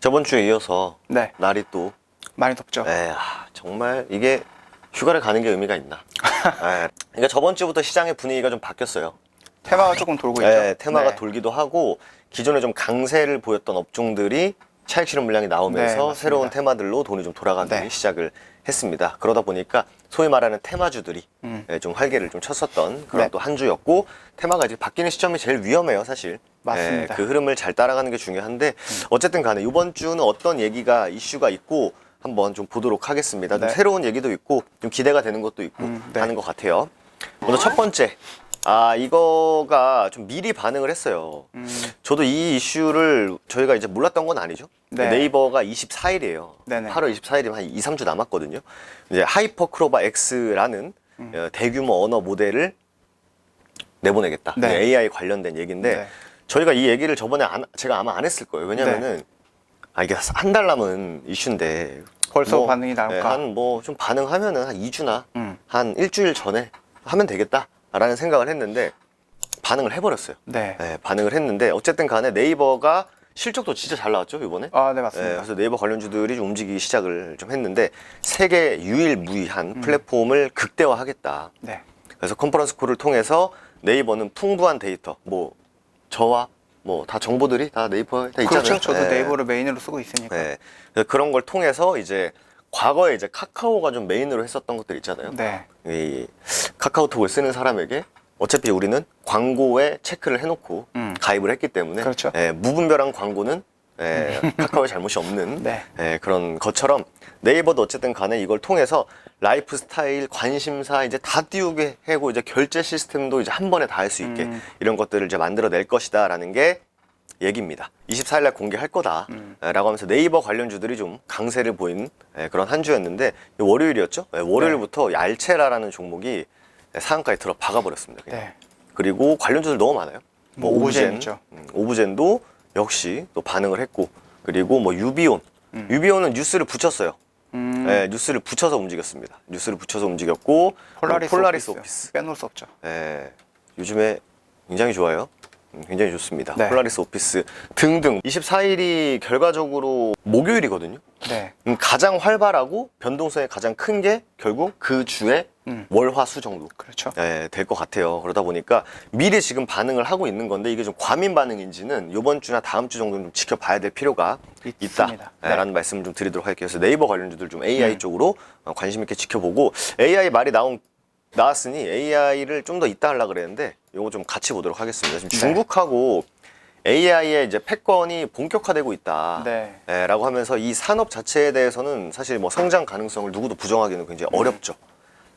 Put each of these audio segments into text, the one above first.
저번 주에 이어서 네. 날이 또 많이 덥죠. 정말 이게 휴가를 가는 게 의미가 있나. 그러니까 저번 주부터 시장의 분위기가 좀 바뀌었어요. 테마가 조금 돌고 있죠. 테마가 네. 돌기도 하고 기존에 좀 강세를 보였던 업종들이 차익 실현 물량이 나오면서 네, 맞습니다. 새로운 테마들로 돈이 좀 돌아가기 네. 시작을 했습니다. 그러다 보니까 소위 말하는 테마주들이 좀 활개를 좀 쳤었던 그런 네. 또 한 주였고, 테마가 이제 바뀌는 시점이 제일 위험해요, 사실. 맞습니다. 그 흐름을 잘 따라가는 게 중요한데, 어쨌든 간에 이번 주는 어떤 얘기가 이슈가 있고 한번 좀 보도록 하겠습니다. 좀 네. 새로운 얘기도 있고 좀 기대가 되는 것도 있고 네. 하는 것 같아요. 먼저 첫 번째, 이거가 좀 미리 반응을 했어요. 저도 이 이슈를 저희가 이제 몰랐던 건 아니죠. 네. 네이버가 24일이에요. 네네. 8월 24일이면 한 2, 3주 남았거든요. 이제 하이퍼크로바 X라는 대규모 언어 모델을 내보내겠다. 네. AI 관련된 얘기인데, 네. 저희가 이 얘기를 저번에 제가 아마 안 했을 거예요. 왜냐면은 이게 한 달 남은 이슈인데 벌써 반응이 나올까? 한 좀 반응하면은 한 2주나 음. 한 일주일 전에 하면 되겠다라는 생각을 했는데 반응을 해버렸어요. 네. 반응을 했는데 어쨌든 간에 네이버가 실적도 진짜 잘 나왔죠, 이번에. 네, 맞습니다. 그래서 네이버 관련주들이 좀 움직이기 시작을 좀 했는데, 세계 유일무이한 플랫폼을 극대화하겠다. 네. 그래서 컨퍼런스 콜을 통해서 네이버는 풍부한 데이터, 저와 다 정보들이 다 네이버에 다 있잖아요. 그렇죠. 저도 네이버를 메인으로 쓰고 있으니까. 그래서 그런 걸 통해서 이제 과거에 이제 카카오가 좀 메인으로 했었던 것들 있잖아요. 네. 이 카카오톡을 쓰는 사람에게 어차피 우리는 광고에 체크를 해놓고 가입을 했기 때문에, 그렇죠. 무분별한 광고는 카카오의 잘못이 없는 네. 그런 것처럼, 네이버도 어쨌든 간에 이걸 통해서 라이프 스타일, 관심사 이제 다 띄우게 하고, 이제 결제 시스템도 이제 한 번에 다 할 수 있게 이런 것들을 이제 만들어낼 것이다라는 게 얘기입니다. 24일날 공개할 거다 라고 하면서 네이버 관련주들이 좀 강세를 보인 그런 한 주였는데, 월요일이었죠. 월요일부터 얄체라라는 종목이 상한가에 들어 박아버렸습니다. 그냥. 네. 그리고 관련주들 너무 많아요. 오브젠 있죠. 오브젠도 역시 또 반응을 했고, 그리고 유비온. 유비온은 뉴스를 붙였어요. 뉴스를 붙여서 움직였습니다. 뉴스를 붙여서 움직였고, 폴라리스 오피스. 빼놓을 수 없죠. 요즘에 굉장히 좋아요. 굉장히 좋습니다. 네. 폴라리스 오피스 등등. 24일이 결과적으로 목요일이거든요. 네. 가장 활발하고 변동성이 가장 큰 게 결국 그 주에 월화수 정도 그렇죠. 될 것 같아요. 그러다 보니까 미리 지금 반응을 하고 있는 건데, 이게 좀 과민 반응인지는 이번 주나 다음 주 정도는 좀 지켜봐야 될 필요가 있습니다. 있다라는 말씀을 좀 드리도록 할게요. 그래서 네이버 관련주들 좀 AI 쪽으로 관심 있게 지켜보고, AI 말이 나왔으니 AI를 좀 더 이따 하려고 그랬는데 요거 좀 같이 보도록 하겠습니다. 지금 중국하고 AI의 이제 패권이 본격화되고 있다. 네. 라고 하면서 이 산업 자체에 대해서는 사실 성장 가능성을 누구도 부정하기는 굉장히 어렵죠.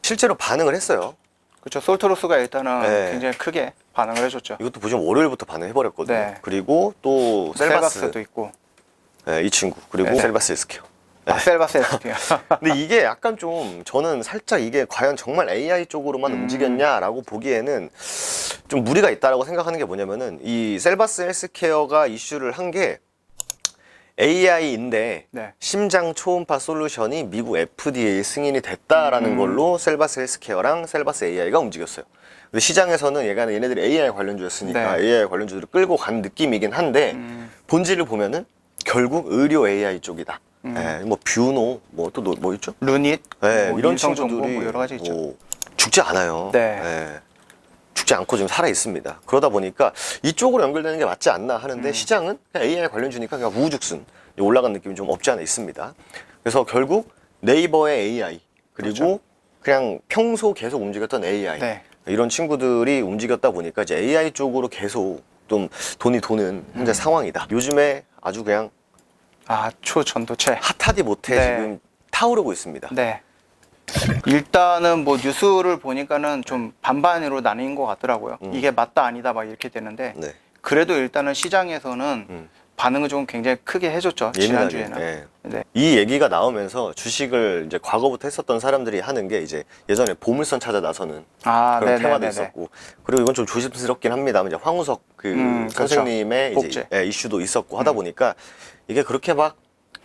실제로 반응을 했어요. 그렇죠. 솔트로스가 일단은 네. 굉장히 크게 반응을 해줬죠. 이것도 보시면 월요일부터 반응해버렸거든요. 네. 그리고 또 셀바스도 있고. 이 친구. 그리고 네. 셀바스 헬스케어. 셀바스 SP요. 근데 이게 약간 좀, 저는 살짝 이게 과연 정말 AI 쪽으로만 움직였냐라고 보기에는 좀 무리가 있다라고 생각하는 게 뭐냐면은, 이 셀바스 헬스케어가 이슈를 한 게 AI인데 네. 심장 초음파 솔루션이 미국 FDA 승인이 됐다라는 걸로 셀바스 헬스케어랑 셀바스 AI가 움직였어요. 근데 시장에서는 얘네들이 AI 관련주였으니까 네. AI 관련주들을 끌고 간 느낌이긴 한데, 본질을 보면은 결국 의료 AI 쪽이다. 뷰노, 또 있죠? 루닛, 이런 인성정보 친구들이 여러 가지 있죠. 죽지 않아요. 네. 죽지 않고 지금 살아 있습니다. 그러다 보니까 이쪽으로 연결되는 게 맞지 않나 하는데, 시장은 그냥 AI 관련주니까 그냥 우후죽순 올라간 느낌이 좀 없지 않아 있습니다. 그래서 결국 네이버의 AI, 그리고 그렇죠. 그냥 평소 계속 움직였던 AI, 네. 이런 친구들이 움직였다 보니까 이제 AI 쪽으로 계속 좀 돈이 도는 현재 상황이다. 요즘에 아주 그냥 초전도체. 핫하디 못해 네. 지금 타오르고 있습니다. 네. 일단은 뉴스를 보니까는 좀 반반으로 나뉜 것 같더라고요. 이게 맞다 아니다 막 이렇게 되는데, 네. 그래도 일단은 시장에서는 반응을 좀 굉장히 크게 해줬죠. 예민하게. 지난주에는. 네. 이 얘기가 나오면서 주식을 이제 과거부터 했었던 사람들이 하는 게, 이제 예전에 보물선 찾아 나서는 그런 네네네네. 테마도 있었고, 그리고 이건 좀 조심스럽긴 합니다만, 이제 황우석 선생님의 그렇죠. 이제 이슈도 있었고 하다 보니까, 이게 그렇게 막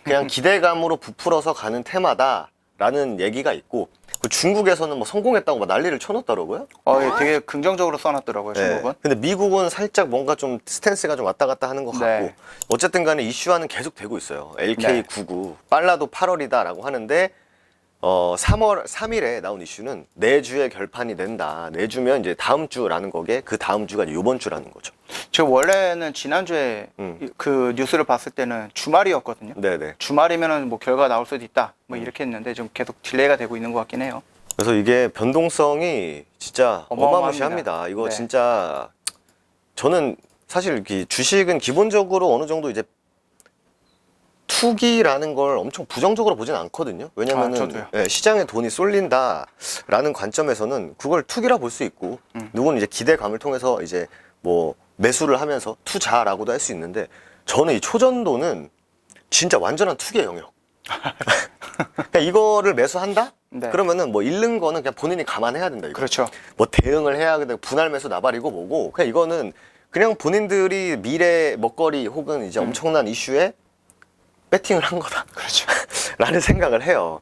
그냥 기대감으로 부풀어서 가는 테마다 라는 얘기가 있고 그 중국에서는 뭐 성공했다고 막 난리를 쳐놨더라고요. 예, 되게 긍정적으로 써놨더라고요, 중국은. 네. 근데 미국은 살짝 뭔가 좀 스탠스가 좀 왔다 갔다 하는 것 같고 네. 어쨌든 간에 이슈화는 계속 되고 있어요. LK99 빨라도 8월이다라고 하는데 3일에 나온 이슈는 내주에 결판이 된다. 내주면 이제 다음 주라는 거게 그 다음 주가 이제 이번 주라는 거죠. 제가 원래는 지난주에 그 뉴스를 봤을 때는 주말이었거든요. 네네. 주말이면은 뭐 결과 나올 수도 있다. 뭐 이렇게 했는데 좀 계속 딜레이가 되고 있는 것 같긴 해요. 그래서 이게 변동성이 진짜 어마어마합니다. 어마무시합니다. 이거 네. 진짜 저는 사실 이 주식은 기본적으로 어느 정도 이제 투기라는 걸 엄청 부정적으로 보진 않거든요. 왜냐면은 저도요. 시장에 돈이 쏠린다라는 관점에서는 그걸 투기라 볼 수 있고 누구는 이제 기대감을 통해서 이제 뭐 매수를 하면서 투자라고도 할 수 있는데 저는 이 초전도는 진짜 완전한 투기의 영역. 그러니까 이거를 매수한다? 네. 그러면은 뭐 잃는 거는 그냥 본인이 감안해야 된다. 이거. 그렇죠. 뭐 대응을 해야 되고 분할 매수 나발이고 뭐고 그냥 이거는 그냥 본인들이 미래 먹거리 혹은 이제 엄청난 이슈에 배팅을 한 거다. 그렇죠. 라는 생각을 해요.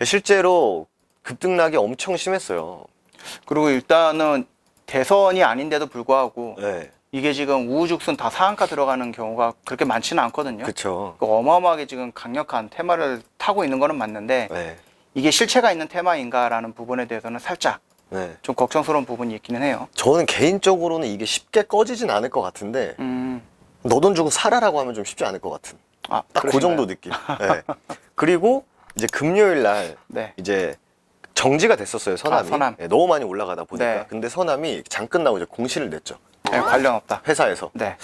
실제로 급등락이 엄청 심했어요. 그리고 일단은 대선이 아닌데도 불구하고 네. 이게 지금 우후죽순 다 상한가 들어가는 경우가 그렇게 많지는 않거든요. 그쵸. 그 어마어마하게 지금 강력한 테마를 타고 있는 거는 맞는데 네. 이게 실체가 있는 테마인가라는 부분에 대해서는 살짝 네. 좀 걱정스러운 부분이 있기는 해요. 저는 개인적으로는 이게 쉽게 꺼지진 않을 것 같은데 너 돈 주고 사라라고 하면 좀 쉽지 않을 것 같은. 딱 그 그러신가요? 정도 느낌. 네. 그리고 이제 금요일 날 네. 이제 정지가 됐었어요, 서남이. 서남. 네, 너무 많이 올라가다 보니까. 네. 근데 서남이 장 끝나고 이제 공시를 냈죠. 네, 관련 없다. 회사에서. 네.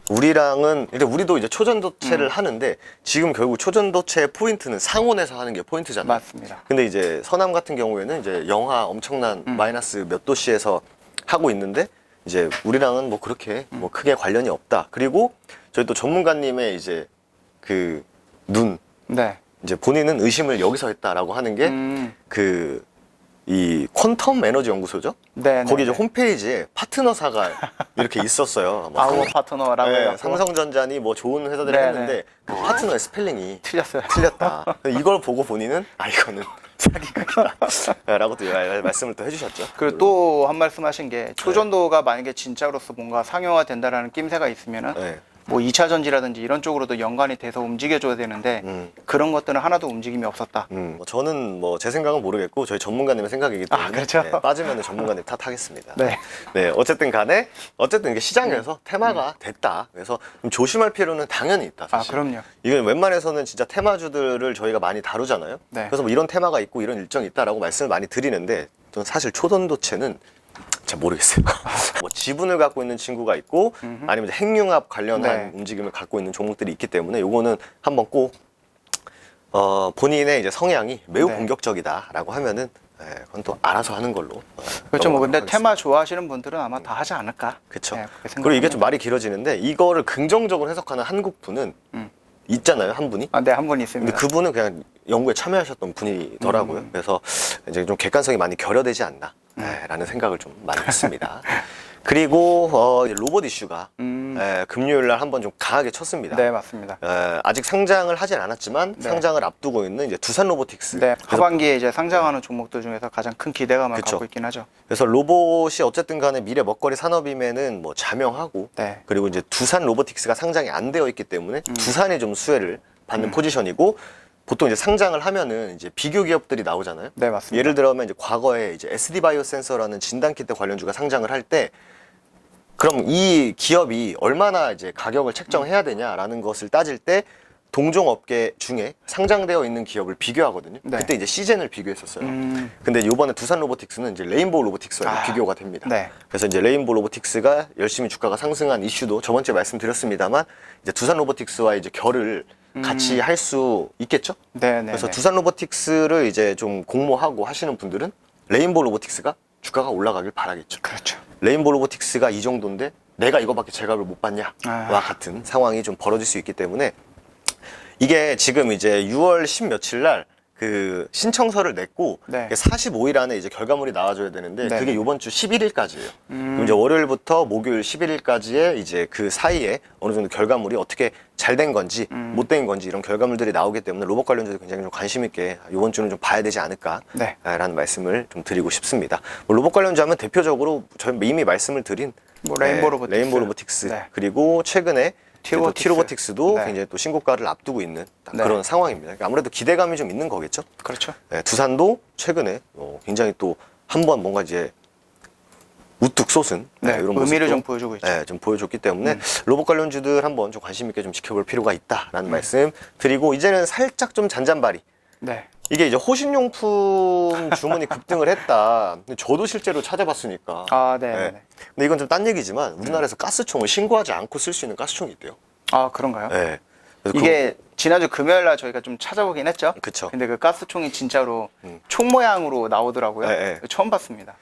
우리랑은 이제 우리도 이제 초전도체를 하는데 지금 결국 초전도체의 포인트는 상온에서 하는 게 포인트잖아요. 맞습니다. 근데 이제 서남 같은 경우에는 이제 영하 엄청난 마이너스 몇 도씨에서 하고 있는데 이제 우리랑은 뭐 그렇게 뭐 크게 관련이 없다. 그리고 저희 또 전문가님의 이제 그 눈 네. 이제 본인은 의심을 여기서 했다라고 하는 게 그 이 퀀텀 에너지 연구소죠. 네. 거기 이제 홈페이지에 파트너사가 이렇게 있었어요. 뭐 아우어 파트너라고 네, 해갖고 삼성전자니 뭐 좋은 회사들이 네, 했는데 네. 그 파트너의 스펠링이 틀렸어요. 틀렸다. 이걸 보고 본인은 이거는 사기극이다라고 또 말씀을 또 해주셨죠. 그리고 또 한 말씀 하신 게 초전도가 만약에 진짜로서 뭔가 상용화 된다라는 낌새가 있으면은 네. 뭐 2차 전지라든지 이런 쪽으로도 연관이 돼서 움직여줘야 되는데 그런 것들은 하나도 움직임이 없었다. 뭐 저는 뭐 제 생각은 모르겠고 저희 전문가님의 생각이기 때문에 그렇죠. 네, 빠지면 전문가님 탓하겠습니다. 네. 네, 어쨌든 간에 어쨌든 이게 시장에서 테마가 됐다. 그래서 좀 조심할 필요는 당연히 있다. 사실. 그럼요. 이건 웬만해서는 진짜 테마주들을 저희가 많이 다루잖아요. 네. 그래서 뭐 이런 테마가 있고 이런 일정이 있다라고 말씀을 많이 드리는데 저는 사실 초전도체는 잘 모르겠어요. 뭐 지분을 갖고 있는 친구가 있고 아니면 이제 핵융합 관련한 네. 움직임을 갖고 있는 종목들이 있기 때문에 요거는 한번 꼭 본인의 이제 성향이 매우 네. 공격적이다라고 하면은 그건 또 알아서 하는 걸로. 그렇죠. 뭐 근데 넘어가겠습니다. 테마 좋아하시는 분들은 아마 다 하지 않을까. 그렇죠. 네, 그렇게 그리고 이게 생각합니다. 좀 말이 길어지는데 이거를 긍정적으로 해석하는 한국 분은 있잖아요, 한 분이. 네, 한 분 근데 있습니다. 그분은 그냥 연구에 참여하셨던 분이더라고요. 그래서 이제 좀 객관성이 많이 결여되지 않나, 라는 생각을 좀 많이 했습니다. 그리고 이제 로봇 이슈가 금요일 날 한번 좀 강하게 쳤습니다. 네, 맞습니다. 아직 상장을 하진 않았지만 네. 상장을 앞두고 있는 이제 두산 로보틱스. 네, 그래서, 하반기에 이제 상장하는 종목들 중에서 가장 큰 기대감을 그쵸. 갖고 있긴 하죠. 그래서 로봇이 어쨌든 간에 미래 먹거리 산업임에는 뭐 자명하고 네. 그리고 이제 두산 로보틱스가 상장이 안 되어 있기 때문에 두산이 좀 수혜를 받는 포지션이고 보통 이제 상장을 하면은 이제 비교 기업들이 나오잖아요. 네, 맞습니다. 예를 들면 이제 과거에 이제 SD 바이오 센서라는 진단키트 관련주가 상장을 할 때 그럼 이 기업이 얼마나 이제 가격을 책정해야 되냐라는 것을 따질 때 동종 업계 중에 상장되어 있는 기업을 비교하거든요. 네. 그때 이제 시젠을 비교했었어요. 근데 이번에 두산 로보틱스는 이제 레인보우 로보틱스와 아, 비교가 됩니다. 네. 그래서 이제 레인보우 로보틱스가 열심히 주가가 상승한 이슈도 저번 주에 말씀드렸습니다만 이제 두산 로보틱스와 이제 결을 같이 할 수 있겠죠? 네, 네. 그래서 네. 두산 로보틱스를 이제 좀 공모하고 하시는 분들은 레인보우 로보틱스가 주가가 올라가길 바라겠죠. 그렇죠. 레인보우 로보틱스가 이 정도인데 내가 이거밖에 제값을 못 받냐와 같은 상황이 좀 벌어질 수 있기 때문에 이게 지금 이제 6월 10 며칠 날 그 신청서를 냈고 네. 45일 안에 이제 결과물이 나와줘야 되는데 네. 그게 이번 주 11일까지예요. 그럼 이제 월요일부터 목요일 11일까지에 이제 그 사이에 어느 정도 결과물이 어떻게 잘 된 건지 못 된 건지 이런 결과물들이 나오기 때문에 로봇 관련주도 굉장히 좀 관심 있게 이번 주는 좀 봐야 되지 않을까라는 네. 말씀을 좀 드리고 싶습니다. 뭐 로봇 관련주 하면 대표적으로 저희 이미 말씀을 드린 뭐 레인보우 로보틱스 네. 그리고 최근에 티로보틱스도 네. 굉장히 또 신고가를 앞두고 있는 딱 네. 그런 상황입니다. 그러니까 아무래도 기대감이 좀 있는 거겠죠. 그렇죠. 네, 두산도 최근에 굉장히 또 한 번 뭔가 이제 우뚝 솟은 네, 이런 의미를 모습도, 좀 보여주고 있죠. 좀 보여줬기 때문에 로봇 관련주들 한번 좀 관심 있게 좀 지켜볼 필요가 있다라는 말씀 드리고 이제는 살짝 좀 잔잔바리. 네. 이게 이제 호신용품 주문이 급등을 했다. 근데 저도 실제로 찾아봤으니까. 아, 네. 네. 네. 근데 이건 좀 딴 얘기지만 우리나라에서 가스총을 신고하지 않고 쓸 수 있는 가스총이 있대요. 아, 그런가요? 네. 그래서 이게 지난주 금요일 날 저희가 좀 찾아보긴 했죠. 그쵸. 근데 그 가스총이 진짜로 총 모양으로 나오더라고요. 네, 네. 처음 봤습니다.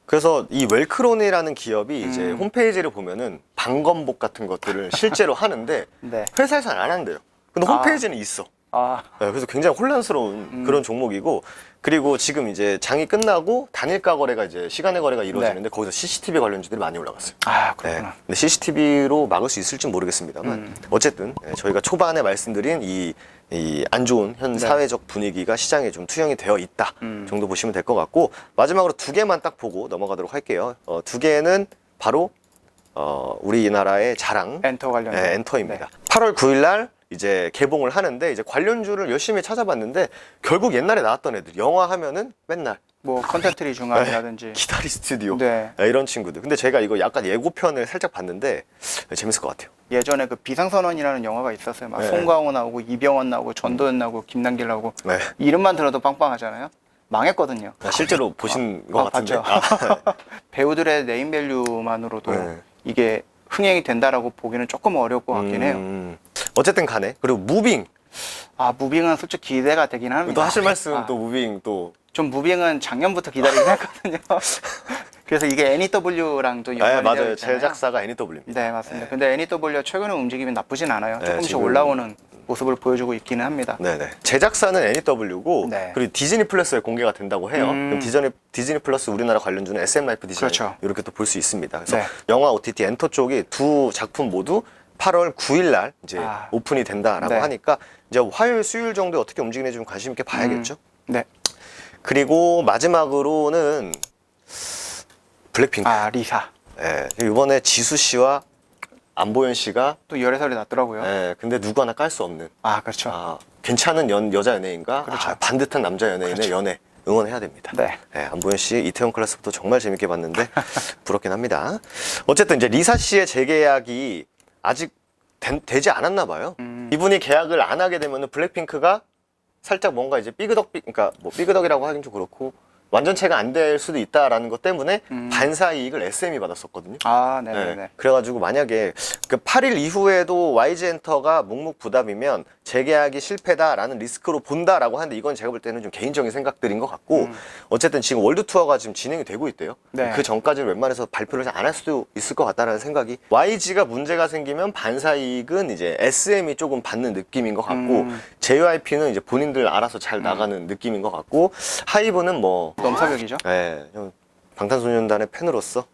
그래서 이 웰크론이라는 기업이 이제 음. 홈페이지를 보면은 방검복 같은 것들을 실제로 하는데 네. 회사에서는 안 한대요. 근데 홈페이지는 있어. 아, 네, 그래서 굉장히 혼란스러운 그런 종목이고 그리고 지금 이제 장이 끝나고 단일가 거래가 이제 시간의 거래가 이루어지는데 거기서 CCTV 관련주들이 많이 올라갔어요. 아, 그렇구나. 네. 근데 CCTV로 막을 수 있을지 모르겠습니다만 어쨌든 저희가 초반에 말씀드린 이 안 좋은 현 네. 사회적 분위기가 시장에 좀 투영이 되어 있다 정도 보시면 될 것 같고 마지막으로 두 개만 딱 보고 넘어가도록 할게요. 두 개는 바로 우리나라의 자랑 엔터 관련. 엔터입니다. 8월 9일 날 이제 개봉을 하는데 이제 관련주를 열심히 찾아봤는데 결국 옛날에 나왔던 애들 영화 하면은 맨날 뭐 컨텐츠리 중앙이라든지. 기타리 스튜디오 네. 이런 친구들. 근데 제가 이거 약간 예고편을 살짝 봤는데 재밌을 것 같아요. 예전에 그 비상선언이라는 영화가 있었어요. 막 네. 송강호 나오고 이병헌 나오고 전도연 나오고 김남길 나오고 네. 이름만 들어도 빵빵하잖아요. 망했거든요. 실제로 보신 것 같은데. 봤죠. 배우들의 네임밸류만으로도 네. 이게 흥행이 된다라고 보기는 조금 어려울 것 같긴 해요. 어쨌든 간에 그리고 무빙 아, 무빙은 솔직히 기대가 되긴 합니다. 또 하실 말씀 아, 또 무빙 또 좀 무빙은 작년부터 기다리긴 했거든요. 그래서 이게 NEW랑 또 연관이 되어 맞아요. 있잖아요. 제작사가 NEW입니다. 네, 맞습니다. 근데 NEW 최근에 움직임이 나쁘진 않아요. 네, 조금씩 지금- 올라오는 모습을 보여주고 있기는 합니다. 네네. 제작사는 NEW고 네. 그리고 디즈니 플러스에 공개가 된다고 해요. 음. 그럼 디즈니 플러스 우리나라 관련주는 SM 라이프 디자인 그렇죠. 이렇게 또 볼 수 있습니다. 그래서 네. 영화 OTT 엔터 쪽이 두 작품 모두 8월 9일 날 이제 아. 오픈이 된다라고 네. 하니까 이제 화요일 수요일 정도에 어떻게 움직이는지 좀 관심 있게 봐야겠죠. 네. 그리고 마지막으로는 블랙핑크. 아, 리사. 예, 이번에 지수 씨와 안보현 씨가 또 열애설이 났더라고요. 근데 누구 하나 깔 수 없는 아, 그렇죠. 괜찮은 여자 연예인과 그렇죠. 반듯한 남자 연예인의 그렇죠. 연애 응원해야 됩니다. 네. 안보현 씨의 이태원 클래스부터 정말 재밌게 봤는데 부럽긴 합니다. 어쨌든 이제 리사 씨의 재계약이 아직 되지 않았나 봐요. 이분이 계약을 안 하게 되면은 블랙핑크가 살짝 뭔가 이제 그러니까 뭐 삐그덕이라고 하긴 좀 그렇고 완전체가 안 될 수도 있다라는 것 때문에 반사 이익을 SM이 받았었거든요. 아, 네네네. 그래가지고 만약에 그 8일 이후에도 YG엔터가 묵묵부답이면 재계약이 실패다라는 리스크로 본다라고 하는데 이건 제가 볼 때는 좀 개인적인 생각들인 것 같고 어쨌든 지금 월드 투어가 지금 진행이 되고 있대요. 네. 그 전까지는 웬만해서 발표를 안 할 수도 있을 것 같다라는 생각이 YG가 문제가 생기면 반사 이익은 이제 SM이 조금 받는 느낌인 것 같고 JYP는 이제 본인들 알아서 잘 나가는 느낌인 것 같고 하이브는 뭐 넘사벽이죠. 좀 방탄소년단의 팬으로서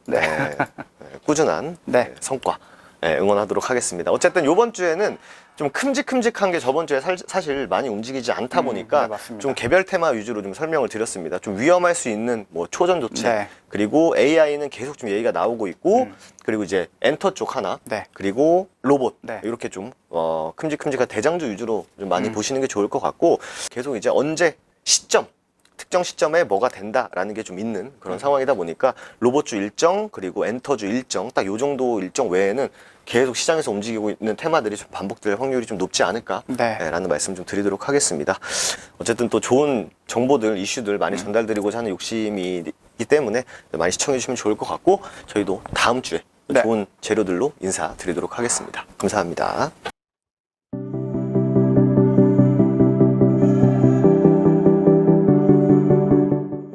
꾸준한 네. 성과 응원하도록 하겠습니다. 어쨌든 이번 주에는 좀 큼직큼직한 게 저번 주에 사실 많이 움직이지 않다 보니까 네, 맞습니다. 좀 개별 테마 위주로 좀 설명을 드렸습니다. 좀 위험할 수 있는 뭐 초전 조치 네. 그리고 AI는 계속 좀 얘기가 나오고 있고 그리고 이제 엔터 쪽 하나 네. 그리고 로봇 네. 이렇게 좀 큼직큼직한 대장주 위주로 좀 많이 보시는 게 좋을 것 같고 계속 이제 언제 특정 시점에 뭐가 된다라는 게 좀 있는 그런 상황이다 보니까 로봇주 일정 그리고 엔터주 일정 딱 요 정도 일정 외에는 계속 시장에서 움직이고 있는 테마들이 좀 반복될 확률이 좀 높지 않을까라는 네. 말씀 좀 드리도록 하겠습니다. 어쨌든 또 좋은 정보들, 이슈들 많이 전달드리고자 하는 욕심이 있기 때문에 많이 시청해 주시면 좋을 것 같고 저희도 다음 주에 네. 좋은 재료들로 인사드리도록 하겠습니다. 감사합니다.